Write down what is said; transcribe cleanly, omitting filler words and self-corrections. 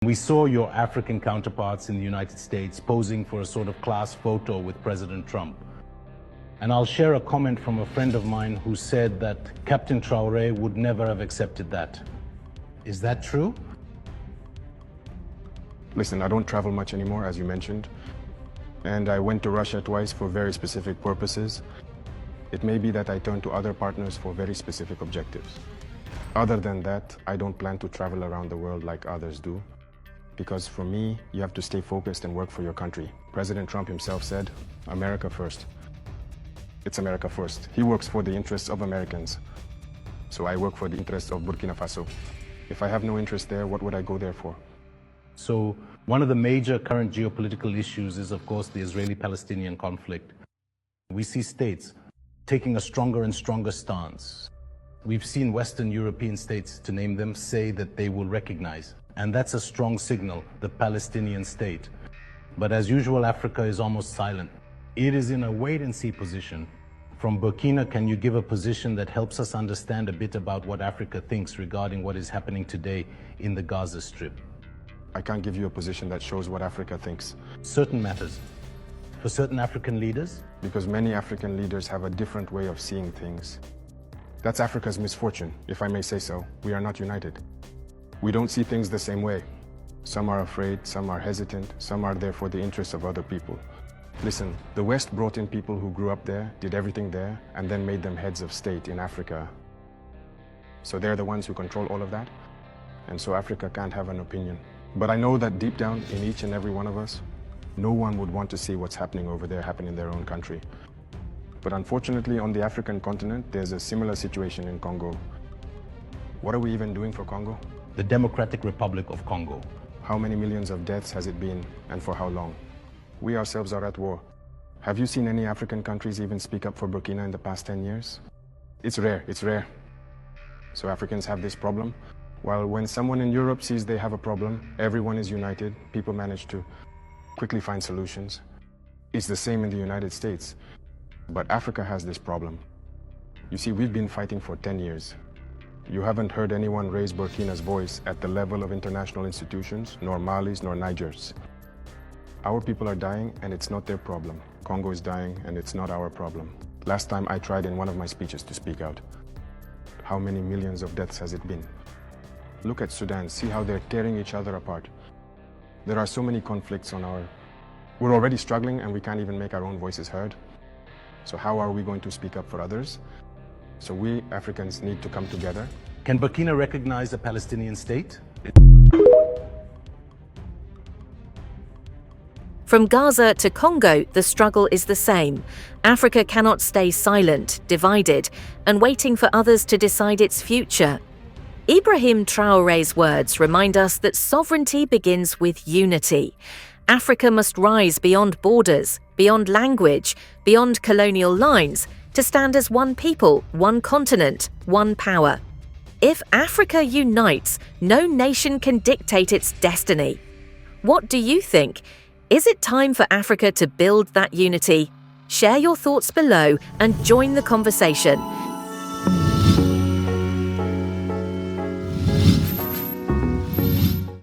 We saw your African counterparts in the United States posing for a sort of class photo with President Trump. And I'll share a comment from a friend of mine who said that Captain Traoré would never have accepted that. Is that true? Listen, I don't travel much anymore, as you mentioned. And I went to Russia twice for very specific purposes. It may be that I turn to other partners for very specific objectives. Other than that, I don't plan to travel around the world like others do. Because for me, you have to stay focused and work for your country. President Trump himself said, America first. It's America first. He works for the interests of Americans. So I work for the interests of Burkina Faso. If I have no interest there, what would I go there for? So one of the major current geopolitical issues is, of course, the Israeli-Palestinian conflict. We see states taking a stronger and stronger stance. We've seen Western European states, to name them, say that they will recognize. And that's a strong signal, the Palestinian state. But as usual, Africa is almost silent. It is in a wait-and-see position. From Burkina, can you give a position that helps us understand a bit about what Africa thinks regarding what is happening today in the Gaza Strip? I can't give you a position that shows what Africa thinks. Certain matters. For certain African leaders? Because many African leaders have a different way of seeing things. That's Africa's misfortune, if I may say so. We are not united. We don't see things the same way. Some are afraid, some are hesitant, some are there for the interests of other people. Listen, the West brought in people who grew up there, did everything there, and then made them heads of state in Africa. So they're the ones who control all of that, and so Africa can't have an opinion. But I know that deep down in each and every one of us, no one would want to see what's happening over there happen in their own country. But unfortunately, on the African continent, there's a similar situation in Congo. What are we even doing for Congo? The Democratic Republic of Congo. How many millions of deaths has it been, and for how long? We ourselves are at war. Have you seen any African countries even speak up for Burkina in the past 10 years? It's rare, it's rare. So Africans have this problem, while when someone in Europe sees they have a problem, everyone is united, people manage to quickly find solutions. It's the same in the United States. But Africa has this problem. You see, we've been fighting for 10 years. You haven't heard anyone raise Burkina's voice at the level of international institutions, nor Mali's, nor Niger's. Our people are dying, and it's not their problem. Congo is dying, and it's not our problem. Last time I tried in one of my speeches to speak out. How many millions of deaths has it been? Look at Sudan, see how they're tearing each other apart. There are so many conflicts on our... We're already struggling, and we can't even make our own voices heard. So how are we going to speak up for others? So we Africans need to come together. Can Burkina recognize a Palestinian state? From Gaza to Congo, the struggle is the same. Africa cannot stay silent, divided, and waiting for others to decide its future. Ibrahim Traoré's words remind us that sovereignty begins with unity. Africa must rise beyond borders, beyond language, beyond colonial lines, to stand as one people, one continent, one power. If Africa unites, no nation can dictate its destiny. What do you think? Is it time for Africa to build that unity? Share your thoughts below and join the conversation.